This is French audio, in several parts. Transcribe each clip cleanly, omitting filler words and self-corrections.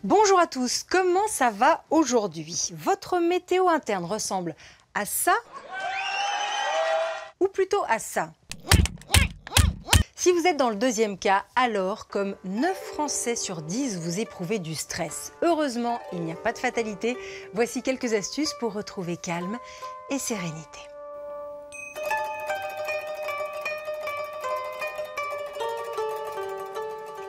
Bonjour à tous, comment ça va aujourd'hui? Votre météo interne ressemble à ça ou plutôt à ça? Si vous êtes dans le deuxième cas, alors comme 9 Français sur 10, vous éprouvez du stress. Heureusement, il n'y a pas de fatalité. Voici quelques astuces pour retrouver calme et sérénité.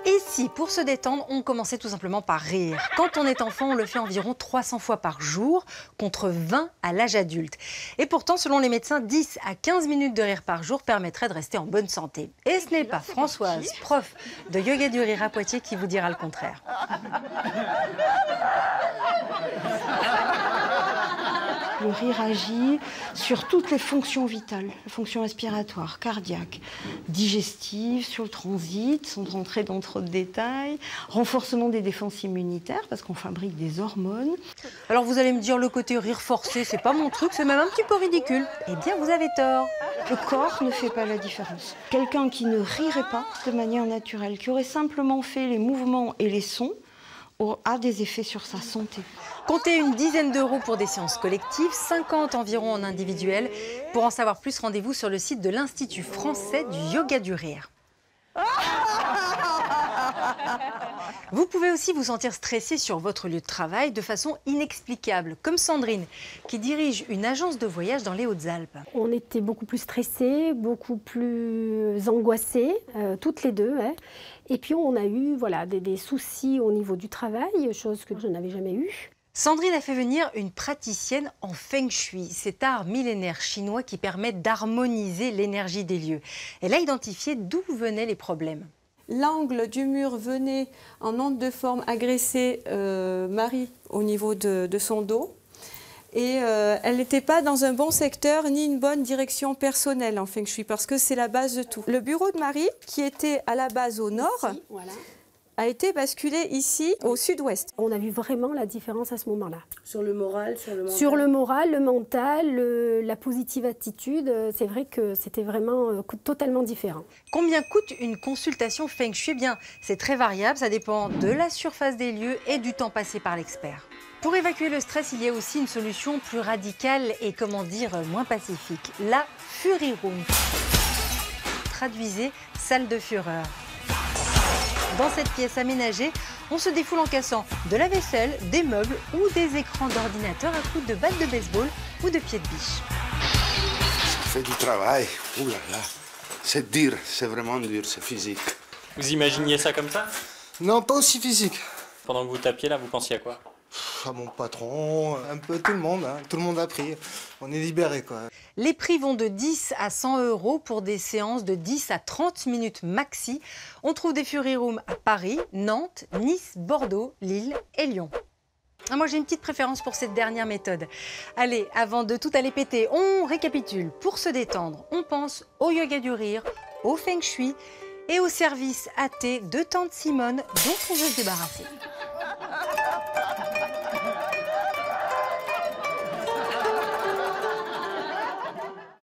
Et si, pour se détendre, on commençait tout simplement par rire? Quand on est enfant, on le fait environ 300 fois par jour, contre 20 à l'âge adulte. Et pourtant, selon les médecins, 10 à 15 minutes de rire par jour permettraient de rester en bonne santé. Et ce n'est pas Françoise, prof de yoga du rire à Poitiers, qui vous dira le contraire. Le rire agit sur toutes les fonctions vitales, fonctions respiratoires, cardiaques, digestives, sur le transit, sans rentrer dans trop de détails, renforcement des défenses immunitaires, parce qu'on fabrique des hormones. Alors vous allez me dire, le côté rire forcé, c'est pas mon truc, c'est même un petit peu ridicule. Eh bien, vous avez tort. Le corps ne fait pas la différence. Quelqu'un qui ne rirait pas de manière naturelle, qui aurait simplement fait les mouvements et les sons, a des effets sur sa santé. Comptez une dizaine d'euros pour des séances collectives, 50 environ en individuel. Pour en savoir plus, rendez-vous sur le site de l'Institut français du yoga du rire. Vous pouvez aussi vous sentir stressé sur votre lieu de travail de façon inexplicable, comme Sandrine, qui dirige une agence de voyage dans les Hautes-Alpes. On était beaucoup plus stressés, beaucoup plus angoissés, toutes les deux. Hein. Et puis on a eu des soucis au niveau du travail, chose que je n'avais jamais eue. Sandrine a fait venir une praticienne en Feng Shui, cet art millénaire chinois qui permet d'harmoniser l'énergie des lieux. Elle a identifié d'où venaient les problèmes. L'angle du mur venait en onde de forme agresser Marie au niveau de son dos. Et elle n'était pas dans un bon secteur ni une bonne direction personnelle en Feng Shui, parce que c'est la base de tout. Le bureau de Marie, qui était à la base au nord, ici, voilà, a été basculé ici, au sud-ouest. On a vu vraiment la différence à ce moment-là. Sur le moral, sur le mental. Sur le moral, le mental, la positive attitude, c'est vrai que c'était vraiment totalement différent. Combien coûte une consultation Feng Shui? Eh bien, c'est très variable, ça dépend de la surface des lieux et du temps passé par l'expert. Pour évacuer le stress, il y a aussi une solution plus radicale et, comment dire, moins pacifique. La Fury Room. Traduisez, salle de fureur. Dans cette pièce aménagée, on se défoule en cassant de la vaisselle, des meubles ou des écrans d'ordinateur à coups de batte de baseball ou de pieds de biche. Ça fait du travail. Ouh là là. C'est dur, c'est vraiment dur, c'est physique. Vous imaginiez ça comme ça? Non, pas aussi physique. Pendant que vous tapiez là, vous pensiez à quoi? À mon patron, un peu tout le monde. Hein. Tout le monde a pris. On est libéré, quoi. Les prix vont de 10 à 100 euros pour des séances de 10 à 30 minutes maxi. On trouve des Fury Rooms à Paris, Nantes, Nice, Bordeaux, Lille et Lyon. Moi, j'ai une petite préférence pour cette dernière méthode. Allez, avant de tout aller péter, on récapitule. Pour se détendre, on pense au yoga du rire, au Feng Shui et au service AT de Tante Simone dont on veut se débarrasser.